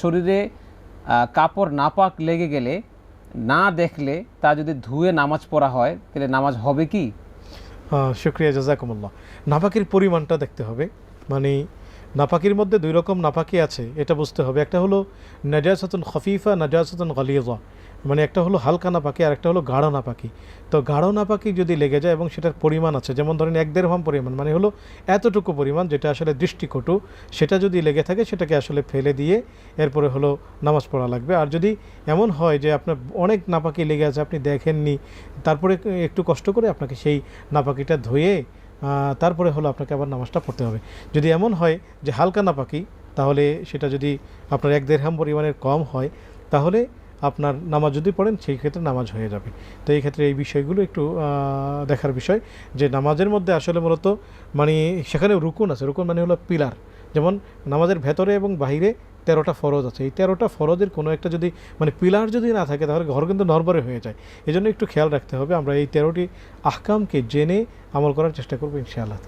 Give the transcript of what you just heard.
শরীরে কাপড় নাপাক লেগে গেলে না দেখলে তা যদি ধুয়ে নামাজ পড়া হয় তাহলে নামাজ হবে কি? শুক্রিয়া, জাযাকুমুল্লাহ। নাপাকির পরিমাণটা দেখতে হবে। মানে নাপাকির মধ্যে দুই রকম নাপাকি আছে, এটা বুঝতে হবে। একটা হলো নাজাসাতুন খফিফা, নাজাসাতুন গলিযা। মানে একটা হলো হালকা নাপাকি আর একটা হলো গাঢ় নাপাকি। তো গাঢ় নাপাকি যদি লেগে যায় এবং সেটার পরিমাণ আছে, যেমন ধরেন 1-1.5 পরিমাণ, মানে হলো এতটুকু পরিমাণ যেটা আসলে দৃষ্টিকটু, সেটা যদি লেগে থাকে সেটাকে আসলে ফেলে দিয়ে এরপরে হলো নামাজ পড়া লাগবে। আর যদি এমন হয় যে আপনার অনেক নাপাকি লেগে আছে, আপনি দেখেননি, তারপরে একটু কষ্ট করে আপনাকে সেই নাপাকিটা ধুয়ে তারপরে হলো আপনাকে আবার নামাজটা পড়তে হবে। যদি এমন হয় যে হালকা নাপাকি, তাহলে সেটা যদি আপনার 1-1.5 পরিমাণের কম হয়, তাহলে আপনার নামাজ যদি পড়েন সেই ক্ষেত্রে নামাজ হয়ে যাবে। তো এই ক্ষেত্রে এই বিষয়গুলো একটু দেখার বিষয়, যে নামাজের মধ্যে আসলে মূলত মানে সেখানে রুকুন আছে। রুকুন মানে হলো পিলার। যেমন নামাজের ভেতরে এবং বাহিরে 13টা ফরজ আছে। এই 13টা ফরজের কোনো একটা যদি মানে পিলার যদি না থাকে, তাহলে ঘর কিন্তু নড়বড়ে হয়ে যায়। এই জন্য একটু খেয়াল রাখতে হবে। আমরা এই 13টি আহকামকে জেনে আমল করার চেষ্টা করবো ইনশাআল্লাহ।